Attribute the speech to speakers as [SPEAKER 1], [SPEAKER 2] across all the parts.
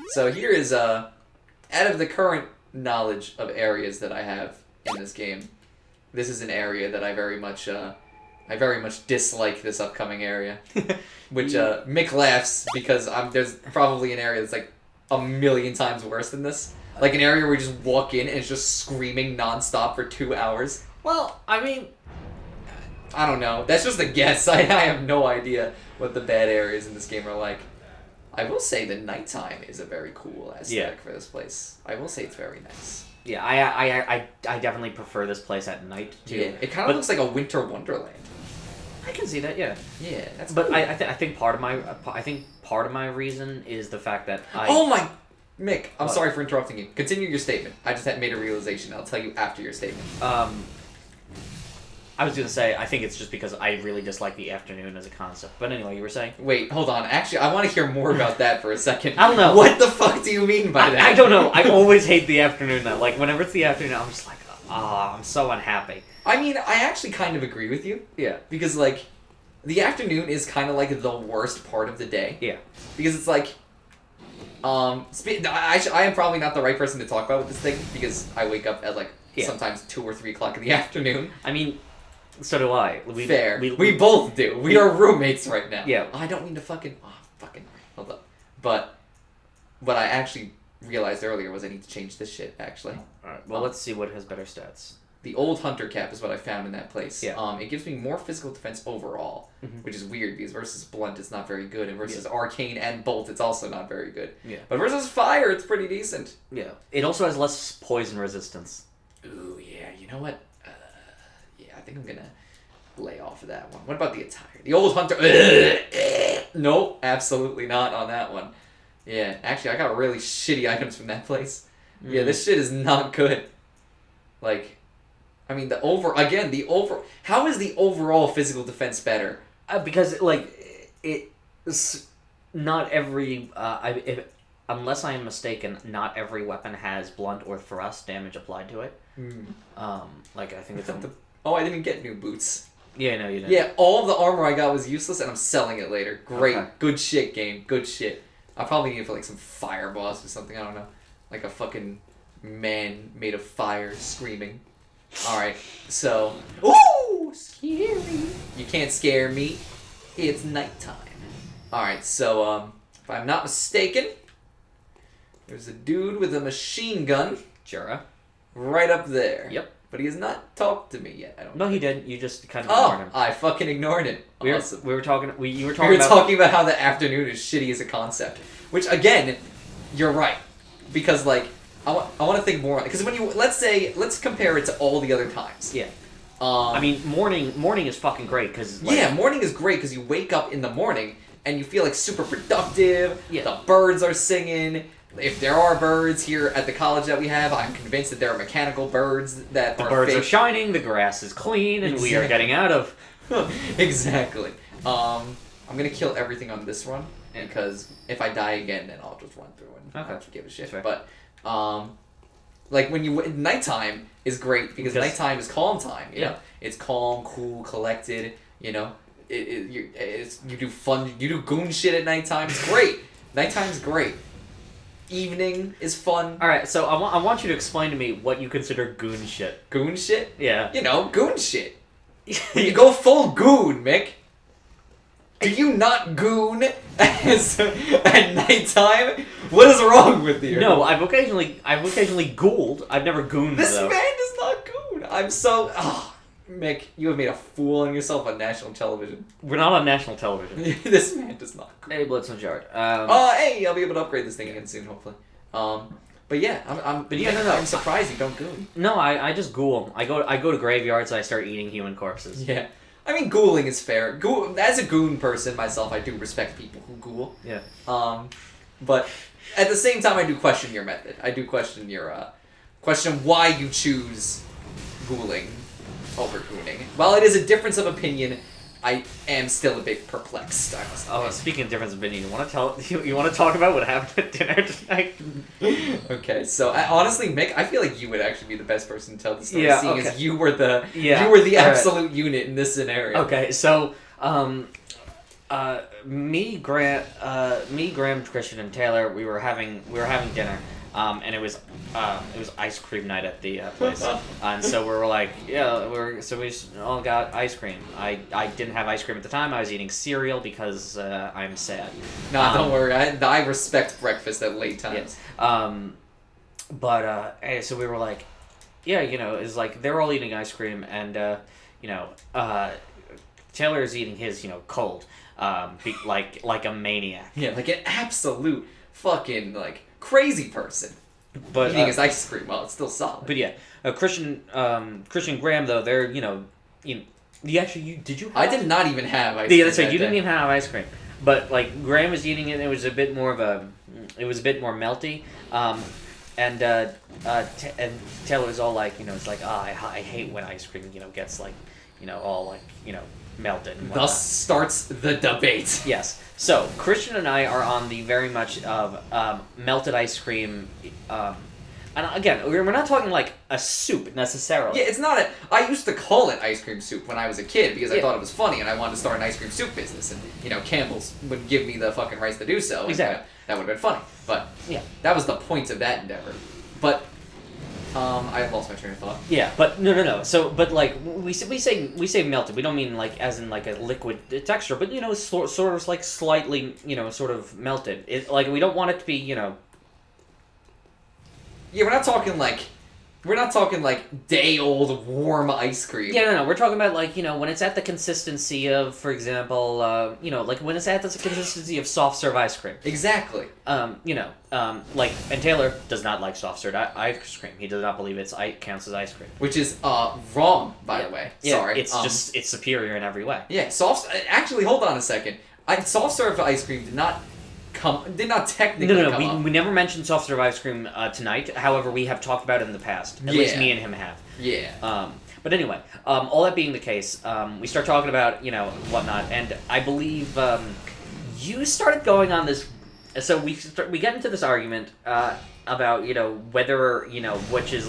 [SPEAKER 1] So here is, out of the current knowledge of areas that I have in this game, this is an area that I very much dislike this upcoming area. Which, Mick laughs because there's probably an area that's like a million times worse than this. Like an area where you just walk in and it's just screaming nonstop for 2 hours.
[SPEAKER 2] Well, I mean...
[SPEAKER 1] I don't know. That's just a guess. I have no idea what the bad areas in this game are like. I will say the nighttime is a very cool aesthetic for this place. I will say it's very nice.
[SPEAKER 2] Yeah, I definitely prefer this place at night, too.
[SPEAKER 1] Yeah, it kind of looks like a winter wonderland.
[SPEAKER 2] I can see that, yeah.
[SPEAKER 1] Yeah, that's
[SPEAKER 2] But
[SPEAKER 1] cool.
[SPEAKER 2] I think part of my reason is the fact that
[SPEAKER 1] Oh my... Mick, I'm sorry for interrupting you. Continue your statement. I just had made a realization. I'll tell you after your statement.
[SPEAKER 2] I was going to say, I think it's just because I really dislike the afternoon as a concept. But anyway, you were saying?
[SPEAKER 1] Wait, hold on. Actually, I want to hear more about that for a second.
[SPEAKER 2] I don't know.
[SPEAKER 1] What the fuck do you mean by that?
[SPEAKER 2] I don't know. I always hate the afternoon, though. Like, whenever it's the afternoon, I'm just like, I'm so unhappy.
[SPEAKER 1] I mean, I actually kind of agree with you.
[SPEAKER 2] Yeah.
[SPEAKER 1] Because, like, the afternoon is kind of like the worst part of the day.
[SPEAKER 2] Yeah.
[SPEAKER 1] Because it's like... I am probably not the right person to talk about with this thing, because I wake up at, like, sometimes 2 or 3 o'clock in the afternoon.
[SPEAKER 2] I mean... So do I.
[SPEAKER 1] Fair. We both do. We are roommates right now.
[SPEAKER 2] Yeah.
[SPEAKER 1] I don't mean to fucking... Hold up. But what I actually realized earlier was I need to change this shit, actually.
[SPEAKER 2] Alright, well, let's see what has better stats.
[SPEAKER 1] The old hunter cap is what I found in that place.
[SPEAKER 2] Yeah.
[SPEAKER 1] It gives me more physical defense overall, which is weird, because versus blunt it's not very good, and versus arcane and bolt it's also not very good.
[SPEAKER 2] Yeah.
[SPEAKER 1] But versus fire it's pretty decent.
[SPEAKER 2] Yeah. It also has less poison resistance.
[SPEAKER 1] Ooh, yeah. You know what? I think I'm gonna lay off of that one. What about the attire? The old hunter... Nope, absolutely not on that one. Yeah, actually, I got really shitty items from that place. Yeah, this shit is not good. Like, I mean, how is the overall physical defense better?
[SPEAKER 2] Because, like, it's not every... unless I am mistaken, not every weapon has blunt or thrust damage applied to it. Like, I think it's...
[SPEAKER 1] Oh, I didn't get new boots.
[SPEAKER 2] Yeah, no, you didn't.
[SPEAKER 1] Yeah, all of the armor I got was useless, and I'm selling it later. Great.
[SPEAKER 2] Okay.
[SPEAKER 1] Good shit, game. Good shit. I'll probably need it for, like, some fire boss or something. I don't know. Like a fucking man made of fire screaming. Alright, so... Ooh! Scary! You can't scare me. It's nighttime. Alright, so, if I'm not mistaken, there's a dude with a machine gun.
[SPEAKER 2] Jura.
[SPEAKER 1] Right up there.
[SPEAKER 2] Yep.
[SPEAKER 1] But he has not talked to me yet, I don't
[SPEAKER 2] No,
[SPEAKER 1] think.
[SPEAKER 2] he didn't. You just kind of ignored him.
[SPEAKER 1] I fucking ignored it. Awesome.
[SPEAKER 2] You were talking
[SPEAKER 1] about how the afternoon is shitty as a concept. Which, again, you're right. Because, like, I want to think more... Because when you... Let's compare it to all the other times.
[SPEAKER 2] Yeah. I mean, morning is fucking great, because... Like,
[SPEAKER 1] yeah, morning is great, because you wake up in the morning, and you feel, like, super productive.
[SPEAKER 2] Yeah.
[SPEAKER 1] The birds are singing. If there are birds here at the college that we have, I'm convinced that there are mechanical birds that
[SPEAKER 2] the
[SPEAKER 1] are
[SPEAKER 2] birds
[SPEAKER 1] fake.
[SPEAKER 2] are shining, the grass is clean, and we are getting out of...
[SPEAKER 1] Exactly. I'm gonna kill everything on this run, because if I die again, then I'll just run through and I don't give a shit. But, like, nighttime is great, because nighttime is calm time, you know? It's calm, cool, collected, you know? You do goon shit at nighttime, it's great. Nighttime's great. Evening is fun.
[SPEAKER 2] Alright, so I want you to explain to me what you consider goon shit.
[SPEAKER 1] Goon shit?
[SPEAKER 2] Yeah.
[SPEAKER 1] You know, goon shit. You go full goon, Mick. Do you not goon at nighttime? What is wrong with you?
[SPEAKER 2] No, I've occasionally ghouled. I've never gooned,
[SPEAKER 1] This
[SPEAKER 2] though.
[SPEAKER 1] man does not goon. I'm so... Oh, Mick, you have made a fool on yourself on national television.
[SPEAKER 2] We're not on national television.
[SPEAKER 1] This man does not goon.
[SPEAKER 2] Hey, Blitz and Jard.
[SPEAKER 1] Hey, I'll be able to upgrade this thing again soon, hopefully. But yeah, I'm surprised you don't goon.
[SPEAKER 2] No, I just ghoul. I go to graveyards and I start eating human corpses.
[SPEAKER 1] Yeah. I mean, ghouling is fair. As a goon person myself, I do respect people who ghoul.
[SPEAKER 2] Yeah.
[SPEAKER 1] But at the same time, I do question your method. I do question your, question why you choose ghouling over gooning. While it is a difference of opinion, I am still a bit perplexed.
[SPEAKER 2] Speaking of difference of opinion, you want to talk about what happened at dinner tonight?
[SPEAKER 1] Okay, so honestly, Mick, I feel like you would actually be the best person to tell the story, seeing as you were the absolute unit in this scenario.
[SPEAKER 2] Okay, so Graham, Christian, and Taylor, we were having dinner, and it was ice cream night at the place, and so we were like, yeah, we all got ice cream. I didn't have ice cream at the time. I was eating cereal because I'm sad.
[SPEAKER 1] No, don't worry. I respect breakfast at late times.
[SPEAKER 2] Yes. So we were like, yeah, it's like they're all eating ice cream, and Taylor's eating his, cold. Like a maniac.
[SPEAKER 1] Yeah, like an absolute fucking crazy person.
[SPEAKER 2] But
[SPEAKER 1] eating his ice cream while it's still solid.
[SPEAKER 2] But yeah, Christian Graham though, they're you actually did you?
[SPEAKER 1] I did not even have ice cream.
[SPEAKER 2] Yeah, that's right. You didn't even have ice cream. But Graham was eating it. And it was a bit more melty. And Taylor was all like, it's like, I hate when ice cream gets all melted. And
[SPEAKER 1] thus starts the debate.
[SPEAKER 2] Yes. So Christian and I are on the very much of melted ice cream. And again, we're not talking like a soup necessarily.
[SPEAKER 1] Yeah, it's not a. I used to call it ice cream soup when I was a kid because I thought it was funny and I wanted to start an ice cream soup business. And Campbell's would give me the fucking rights to do so.
[SPEAKER 2] Exactly.
[SPEAKER 1] That would have been funny. But
[SPEAKER 2] yeah,
[SPEAKER 1] that was the point of that endeavor. But I lost my train of thought.
[SPEAKER 2] Yeah, but no. So, but we say melted. We don't mean as in a liquid texture, but sort of slightly sort of melted. We don't want it to be
[SPEAKER 1] Yeah, we're not talking day old warm ice cream.
[SPEAKER 2] Yeah, no. We're talking about when it's at the consistency of, for example, when it's at the consistency of soft serve ice cream.
[SPEAKER 1] Exactly.
[SPEAKER 2] And Taylor does not like soft serve ice cream. He does not believe it counts as ice cream.
[SPEAKER 1] Which is wrong, by the way.
[SPEAKER 2] Yeah,
[SPEAKER 1] sorry.
[SPEAKER 2] It's superior in every way.
[SPEAKER 1] Yeah, actually, hold on a second. Soft serve ice cream did not technically come up.
[SPEAKER 2] We never mentioned soft serve ice cream tonight. However, we have talked about it in the past. At least me and him have.
[SPEAKER 1] Yeah.
[SPEAKER 2] But anyway, all that being the case, we start talking about whatnot, and I believe you started going on this. So we get into this argument about whether which is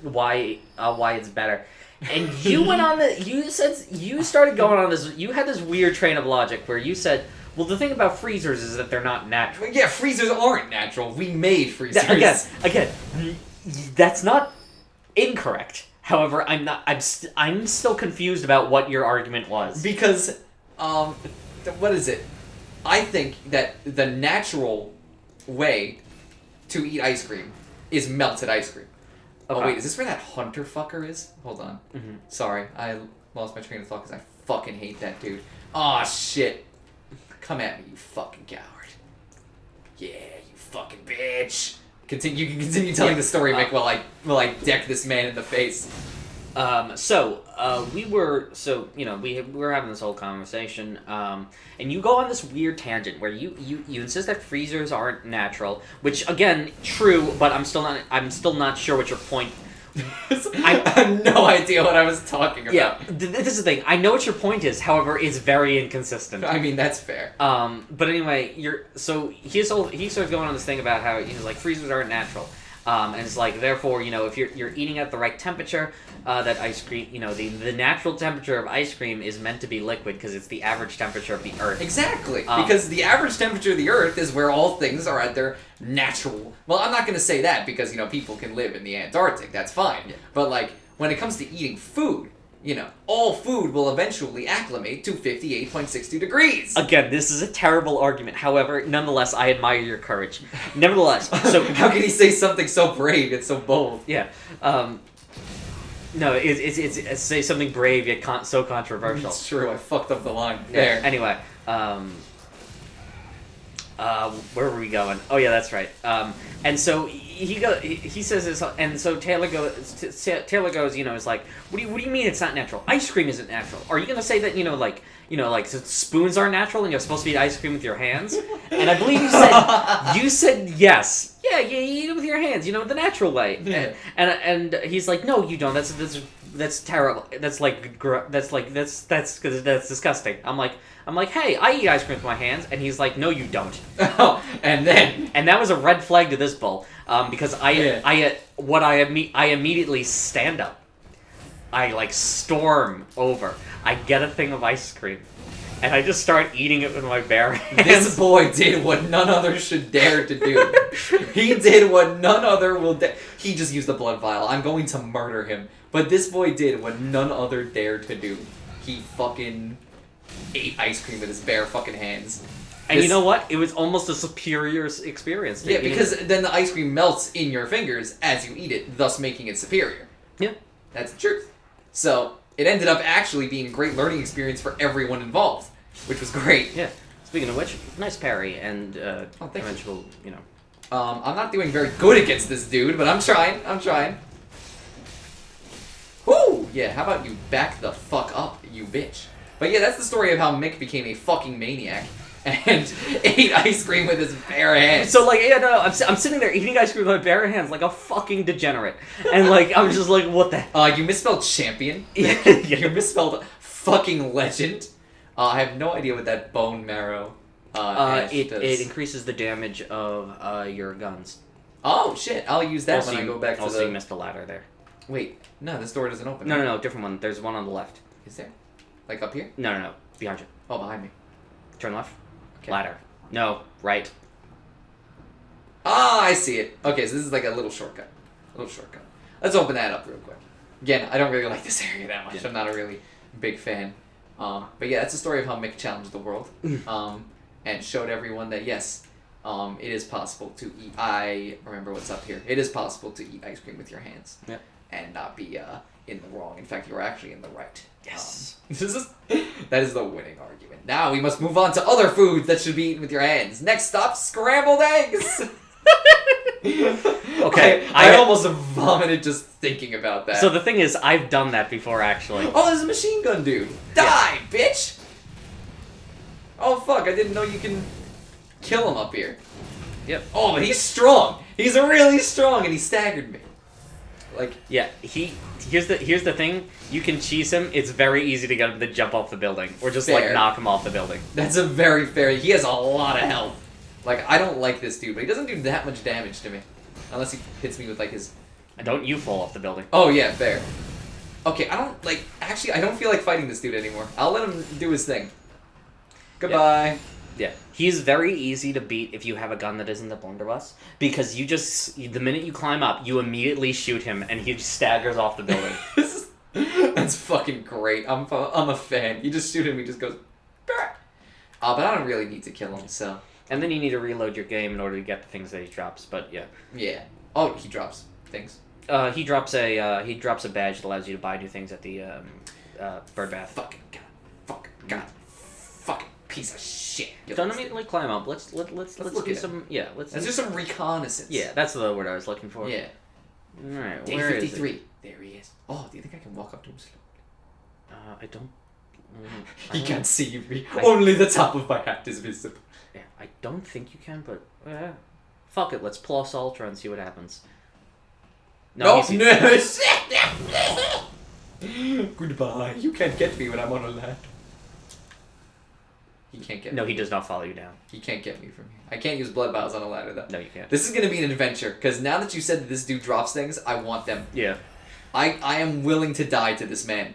[SPEAKER 2] why it's better. And you went on you started going on this. You had this weird train of logic where you said, well, the thing about freezers is that they're not natural.
[SPEAKER 1] Yeah, freezers aren't natural. We made freezers.
[SPEAKER 2] Again, that's not incorrect. However, I'm still confused about what your argument was.
[SPEAKER 1] Because, what is it? I think that the natural way to eat ice cream is melted ice cream. Okay. Oh, wait, is this where that hunter fucker is? Hold on.
[SPEAKER 2] Mm-hmm.
[SPEAKER 1] Sorry, I lost my train of thought because I fucking hate that dude. Aw, shit. Come at me, you fucking coward. Yeah, you fucking bitch. You can continue telling the story, Mick, while I deck this man in the face.
[SPEAKER 2] We were having this whole conversation, and you go on this weird tangent where you insist that freezers aren't natural, which again, true, but I'm still not sure what your point.
[SPEAKER 1] I have no idea what I was talking about.
[SPEAKER 2] Yeah, this is the thing. I know what your point is. However, it's very inconsistent.
[SPEAKER 1] I mean, that's fair.
[SPEAKER 2] But anyway, he starts going on this thing about how freezers aren't natural. And it's therefore, if you're eating at the right temperature, that ice cream, the natural temperature of ice cream is meant to be liquid because it's the average temperature of the Earth.
[SPEAKER 1] Exactly, because the average temperature of the Earth is where all things are at their natural. Well, I'm not going to say that because people can live in the Antarctic. That's fine. Yeah. But when it comes to eating food, all food will eventually acclimate to 58.62 degrees.
[SPEAKER 2] Again, this is a terrible argument. However, nonetheless, I admire your courage. Nevertheless, so
[SPEAKER 1] how can he say something so brave and so bold?
[SPEAKER 2] Yeah. No, it's say something brave yet so controversial.
[SPEAKER 1] It's true. I fucked up the line. There.
[SPEAKER 2] Yeah, anyway, where were we going? Oh yeah, that's right. And so he says this, and so Taylor goes, is like, what do you mean it's not natural? Ice cream isn't natural. Are you gonna say that so spoons aren't natural and you're supposed to eat ice cream with your hands? And I believe you said yes. Yeah, you eat it with your hands, the natural way.
[SPEAKER 1] Yeah.
[SPEAKER 2] And he's like, no, you don't. That's terrible. That's disgusting. I'm like, hey, I eat ice cream with my hands, and he's like, no, you don't.
[SPEAKER 1] Oh, and
[SPEAKER 2] that was a red flag to this bull, because I immediately stand up. I storm over. I get a thing of ice cream, and I just start eating it with my bare hands.
[SPEAKER 1] This boy did what none other should dare to do. He did what none other will dare. He just used the blood vial. I'm going to murder him. But this boy did what none other dared to do. He fucking ate ice cream with his bare fucking hands.
[SPEAKER 2] And you know what? It was almost a superior experience.
[SPEAKER 1] Yeah, because then the ice cream melts in your fingers as you eat it, thus making it superior.
[SPEAKER 2] Yeah.
[SPEAKER 1] That's the truth. So, it ended up actually being a great learning experience for everyone involved, which was great.
[SPEAKER 2] Yeah. Speaking of which, nice parry, and eventual, you know.
[SPEAKER 1] I'm not doing very good against this dude, but I'm trying. Woo! Yeah, how about you back the fuck up, you bitch. But yeah, that's the story of how Mick became a fucking maniac and ate ice cream with his bare hands.
[SPEAKER 2] So, like, yeah, no, I'm sitting there eating ice cream with my bare hands like a fucking degenerate. And, like, I'm just like, what the...
[SPEAKER 1] You misspelled champion.
[SPEAKER 2] Yeah.
[SPEAKER 1] You misspelled fucking legend. I have no idea what that bone marrow
[SPEAKER 2] it increases the damage of your guns.
[SPEAKER 1] Oh, shit. I'll use that when I go back to
[SPEAKER 2] also you missed the ladder there.
[SPEAKER 1] Wait. No, this door doesn't open.
[SPEAKER 2] No, different one. There's one on the left.
[SPEAKER 1] Is there? Like up here?
[SPEAKER 2] No. Behind you.
[SPEAKER 1] Oh, behind me.
[SPEAKER 2] Turn left.
[SPEAKER 1] Okay.
[SPEAKER 2] Ladder. No, right.
[SPEAKER 1] Ah, I see it. Okay, so this is like a little shortcut. Let's open that up real quick. Again, I don't really like this area that much. Yeah. I'm not a really big fan. But yeah, that's the story of how Mick challenged the world. And showed everyone that, yes, it is possible to eat... I remember what's up here. It is possible to eat ice cream with your hands.
[SPEAKER 2] Yep.
[SPEAKER 1] And not be in the wrong. In fact, you're actually in the right.
[SPEAKER 2] Yes.
[SPEAKER 1] That is the winning argument. Now we must move on to other foods that should be eaten with your hands. Next stop, scrambled eggs!
[SPEAKER 2] Okay.
[SPEAKER 1] I almost vomited just thinking about that.
[SPEAKER 2] So the thing is, I've done that before, actually.
[SPEAKER 1] Oh, there's a machine gun dude. Die, bitch! Oh, fuck, I didn't know you can kill him up here.
[SPEAKER 2] Yep.
[SPEAKER 1] Oh, but he's strong. He's really strong, and he staggered me. Like,
[SPEAKER 2] yeah, here's the thing. You can cheese him. It's very easy to get him to jump off the building, or just
[SPEAKER 1] fair.
[SPEAKER 2] like knock him off the building.
[SPEAKER 1] That's a very fair. He has a lot of health. Like, I don't like this dude, but he doesn't do that much damage to me, unless he hits me with like his.
[SPEAKER 2] Don't you fall off the building?
[SPEAKER 1] Oh yeah, fair. Okay, I don't like. Actually, I don't feel like fighting this dude anymore. I'll let him do his thing. Goodbye.
[SPEAKER 2] Yeah, he's very easy to beat if you have a gun that isn't the blunderbuss, because the minute you climb up, you immediately shoot him, and he staggers off the building.
[SPEAKER 1] That's fucking great. I'm a fan. You just shoot him, he just goes. But I don't really need to kill him, so.
[SPEAKER 2] And then you need to reload your game in order to get the things that he drops. But yeah.
[SPEAKER 1] Yeah. Oh, he drops things.
[SPEAKER 2] He drops a badge that allows you to buy new things at the bird bath.
[SPEAKER 1] Fucking god. Fucking piece of shit.
[SPEAKER 2] Don't immediately climb up. Let's do some. Yeah, let's
[SPEAKER 1] do some reconnaissance.
[SPEAKER 2] Yeah, that's the word I was looking for.
[SPEAKER 1] Yeah.
[SPEAKER 2] All right.
[SPEAKER 1] Day
[SPEAKER 2] where
[SPEAKER 1] 53.
[SPEAKER 2] Is it?
[SPEAKER 1] There he is. Oh, do you think I can walk up to him slowly?
[SPEAKER 2] I don't.
[SPEAKER 1] He can't see me. Only the top of my hat is visible.
[SPEAKER 2] Yeah, I don't think you can, but fuck it. Let's plus ultra and see what happens.
[SPEAKER 1] No. Goodbye. You can't get me when I'm on a ladder. He can't get me.
[SPEAKER 2] No, he does not follow you down.
[SPEAKER 1] He can't get me from here. I can't use blood vials on a ladder, though.
[SPEAKER 2] No, you can't.
[SPEAKER 1] This is going to be an adventure, because now that you said that this dude drops things, I want them.
[SPEAKER 2] Yeah.
[SPEAKER 1] I am willing to die to this man.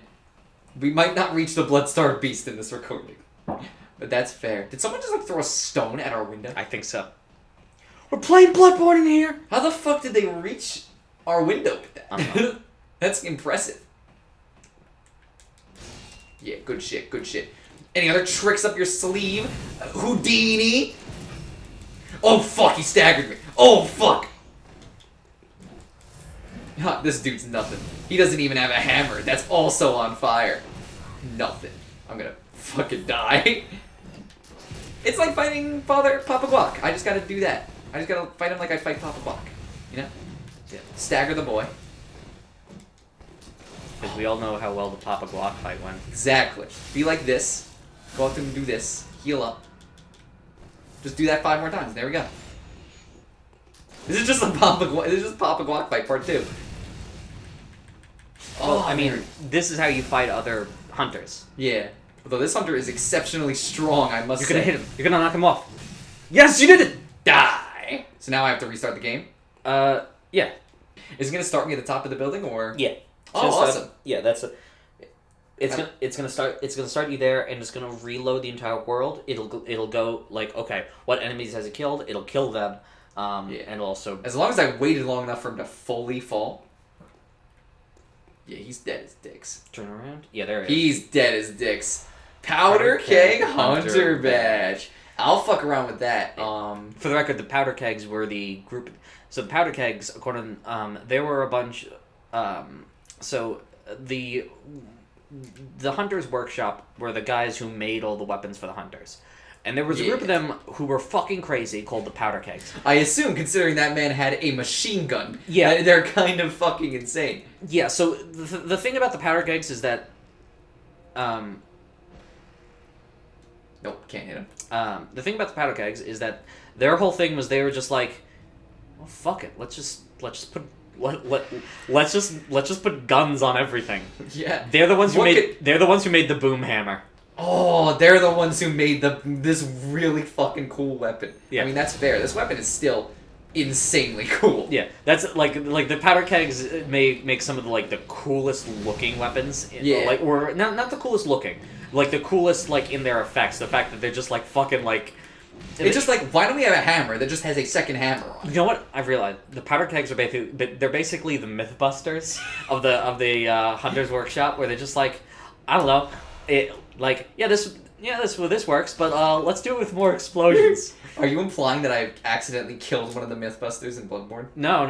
[SPEAKER 1] We might not reach the blood-starved beast in this recording. But that's fair. Did someone just, like, throw a stone at our window?
[SPEAKER 2] I think so. We're playing Bloodborne in here!
[SPEAKER 1] How the fuck did they reach our window with that?
[SPEAKER 2] I don't know.
[SPEAKER 1] That's impressive. Yeah, good shit. Any other tricks up your sleeve? Houdini? Oh, fuck, he staggered me. Oh, fuck. This dude's nothing. He doesn't even have a hammer. That's also on fire. Nothing. I'm gonna fucking die. It's like fighting Papa Guac. I just gotta do that. I just gotta fight him like I fight Papa Guac. You know? Yeah. Stagger the boy.
[SPEAKER 2] Because we all know how well the Papa Guac fight went.
[SPEAKER 1] Exactly. Be like this. Go up to him and do this. Heal up. Just do that 5 more times. There we go. This is just Papa Guac fight part 2.
[SPEAKER 2] Well, I mean, this is how you fight other hunters.
[SPEAKER 1] Yeah. Although this hunter is exceptionally strong, I must say.
[SPEAKER 2] You're gonna hit him. You're gonna knock him off. Yes, you did it!
[SPEAKER 1] Die! So now I have to restart the game?
[SPEAKER 2] Yeah.
[SPEAKER 1] Is it gonna start me at the top of the building, or?
[SPEAKER 2] Yeah.
[SPEAKER 1] Oh, awesome.
[SPEAKER 2] Yeah, that's a... It's gonna start you there, and it's gonna reload the entire world. It'll go like, okay, what enemies has it killed? It'll kill them. And also,
[SPEAKER 1] as long as I waited long enough for him to fully fall. Yeah, he's dead as dicks.
[SPEAKER 2] Turn around. Yeah, there
[SPEAKER 1] he is. He's dead as dicks. Powder Keg Hunter Badge. I'll fuck around with that.
[SPEAKER 2] For the record, the Powder Kegs were the group. So the Powder Kegs, according, there were a bunch. So the Hunters Workshop were the guys who made all the weapons for the Hunters. And there was a group of them who were fucking crazy called the Powder Kegs.
[SPEAKER 1] I assume, considering that man had a machine gun.
[SPEAKER 2] Yeah.
[SPEAKER 1] They're kind of fucking insane.
[SPEAKER 2] Yeah, so the thing about the Powder Kegs is that...
[SPEAKER 1] Nope, can't hit him.
[SPEAKER 2] The thing about the Powder Kegs is that their whole thing was they were just like, well, fuck it, let's just put guns on everything.
[SPEAKER 1] Yeah.
[SPEAKER 2] They're the ones who made the boom hammer.
[SPEAKER 1] Oh, they're the ones who made this really fucking cool weapon.
[SPEAKER 2] Yeah.
[SPEAKER 1] I mean, that's fair. This weapon is still insanely cool.
[SPEAKER 2] Yeah, that's like the Powder Kegs make some of the coolest looking weapons.
[SPEAKER 1] Yeah.
[SPEAKER 2] Or not the coolest looking, the coolest in their effects. The fact that they're just fucking
[SPEAKER 1] It's just why don't we have a hammer that just has a second hammer on?
[SPEAKER 2] You know what? I've realized the Powder Kegs are basically the Mythbusters of the Hunters Workshop, where they're just I don't know, this works, but let's do it with more explosions.
[SPEAKER 1] Are you implying that I accidentally killed one of the Mythbusters in Bloodborne?
[SPEAKER 2] No.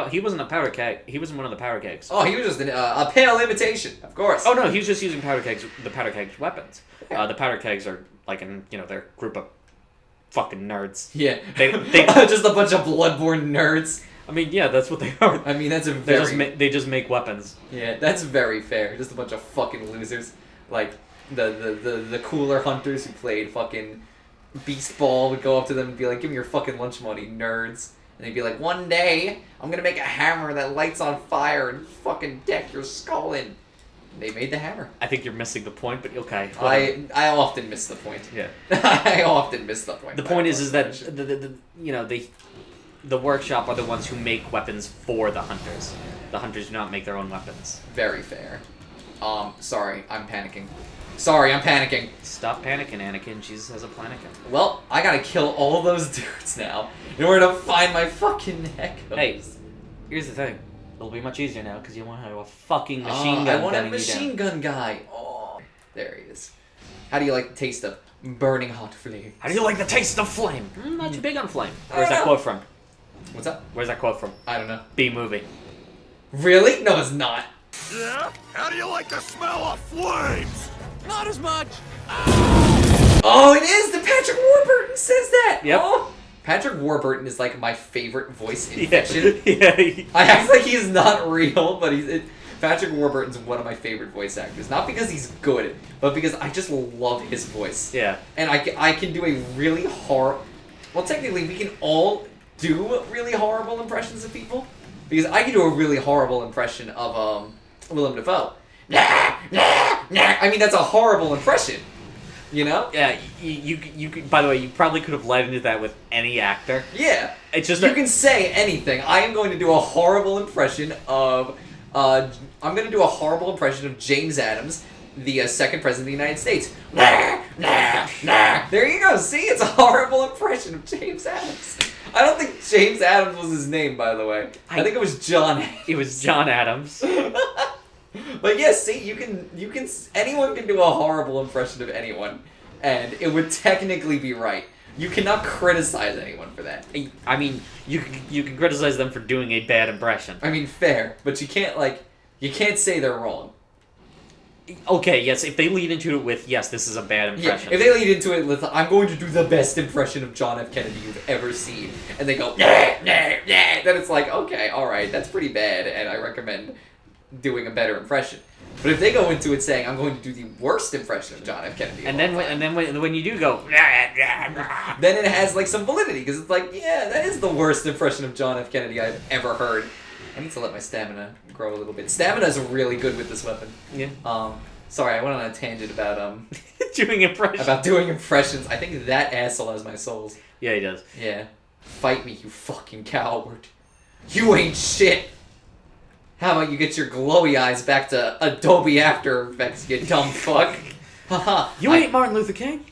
[SPEAKER 2] He wasn't a Powder Keg. He wasn't one of the Powder Kegs.
[SPEAKER 1] Oh, he was just a pale imitation, of course.
[SPEAKER 2] Oh no, he was just using Powder Kegs. The Powder Kegs weapons. Yeah. The Powder Kegs are they're a group of fucking nerds.
[SPEAKER 1] Yeah,
[SPEAKER 2] they
[SPEAKER 1] just a bunch of Bloodborne nerds.
[SPEAKER 2] I mean, yeah, that's what they are.
[SPEAKER 1] I mean, that's a
[SPEAKER 2] very... They just make weapons.
[SPEAKER 1] Yeah, that's very fair. Just a bunch of fucking losers. The cooler hunters who played fucking Beast Ball would go up to them and be like, give me your fucking lunch money, nerds. And they'd be like, one day, I'm gonna make a hammer that lights on fire and fucking deck your skull in. And they made the hammer.
[SPEAKER 2] I think you're missing the point, but okay.
[SPEAKER 1] I often miss the point.
[SPEAKER 2] Yeah.
[SPEAKER 1] I often miss the point.
[SPEAKER 2] The point is that the workshop are the ones who make weapons for the hunters. The hunters do not make their own weapons.
[SPEAKER 1] Very fair. Sorry, I'm panicking. Stop
[SPEAKER 2] panicking, Anakin. Jesus has a planikin.
[SPEAKER 1] Well, I gotta kill all those dudes now in order to find my fucking echoes.
[SPEAKER 2] Hey, here's the thing. It'll be much easier now because you won't have a fucking machine gun.
[SPEAKER 1] I want a machine gun guy. Oh, there he is. How do you like the taste of burning hot flame?
[SPEAKER 2] How do you like the taste of flame? Not too big on flame. Where's that quote from?
[SPEAKER 1] What's up?
[SPEAKER 2] Where's that quote from?
[SPEAKER 1] I don't know.
[SPEAKER 2] B-movie.
[SPEAKER 1] Really? No, it's not.
[SPEAKER 3] Yeah? How do you like the smell of flames? Not as much.
[SPEAKER 1] Oh, it is! The Patrick Warburton says that!
[SPEAKER 2] Yep.
[SPEAKER 1] Oh. Patrick Warburton is my favorite voice in fiction.
[SPEAKER 2] Yeah.
[SPEAKER 1] I act like he's not real, but Patrick Warburton's one of my favorite voice actors. Not because he's good, but because I just love his voice.
[SPEAKER 2] Yeah.
[SPEAKER 1] And I can do a really well, technically, we can all do really horrible impressions of people. Because I can do a really horrible impression of Willem Dafoe. Nah, nah, nah. I mean, that's a horrible impression. You know?
[SPEAKER 2] Yeah, you could, by the way, you probably could have led into that with any actor.
[SPEAKER 1] Yeah.
[SPEAKER 2] It's just
[SPEAKER 1] you can say anything. I am going to do a horrible impression of James Adams, the second president of the United States. Nah, nah, nah. There you go. See, it's a horrible impression of James Adams. I don't think James Adams was his name, by the way. I think it was John.
[SPEAKER 2] It was John Adams.
[SPEAKER 1] But yes, see, anyone can do a horrible impression of anyone, and it would technically be right. You cannot criticize anyone for that.
[SPEAKER 2] I mean, you can criticize them for doing a bad impression.
[SPEAKER 1] I mean, fair, but you can't say they're wrong.
[SPEAKER 2] Okay, yes, if they lead into it with, yes, this is a bad impression.
[SPEAKER 1] Yeah, if they lead into it with, I'm going to do the best impression of John F. Kennedy you've ever seen, and they go, nah, nah, nah, then it's okay, alright, that's pretty bad, and I recommend doing a better impression. But if they go into it saying, I'm going to do the worst impression of John F. Kennedy
[SPEAKER 2] and then when you do go,
[SPEAKER 1] then it has some validity, because it's yeah, that is the worst impression of John F. Kennedy I've ever heard. I need to let my stamina grow a little bit. Stamina's really good with this weapon.
[SPEAKER 2] Yeah.
[SPEAKER 1] Sorry, I went on a tangent about
[SPEAKER 2] doing impressions.
[SPEAKER 1] About doing impressions. I think that asshole has my souls.
[SPEAKER 2] Yeah, he does.
[SPEAKER 1] Yeah. Fight me, you fucking coward. You ain't shit. How about you get your glowy eyes back to Adobe After Effects, you dumb fuck? Haha.
[SPEAKER 2] You ain't Martin Luther King.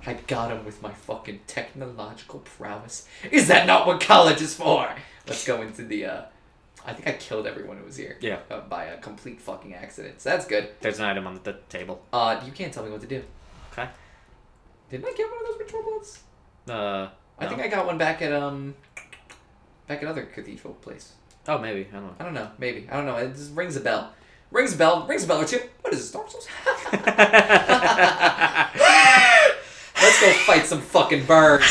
[SPEAKER 1] I got him with my fucking technological prowess. Is that not what college is for? Let's go into the, I think I killed everyone who was here.
[SPEAKER 2] Yeah.
[SPEAKER 1] By a complete fucking accident. So that's good.
[SPEAKER 2] There's an item on the table.
[SPEAKER 1] You can't tell me what to do.
[SPEAKER 2] Okay.
[SPEAKER 1] Didn't I get one of those ritual bullets?
[SPEAKER 2] No.
[SPEAKER 1] I think I got one back at other cathedral place.
[SPEAKER 2] Oh, maybe. I don't know.
[SPEAKER 1] I don't know. Maybe. I don't know. It just rings a bell. Rings a bell or two. What is this, Dark Souls? Let's go fight some fucking birds.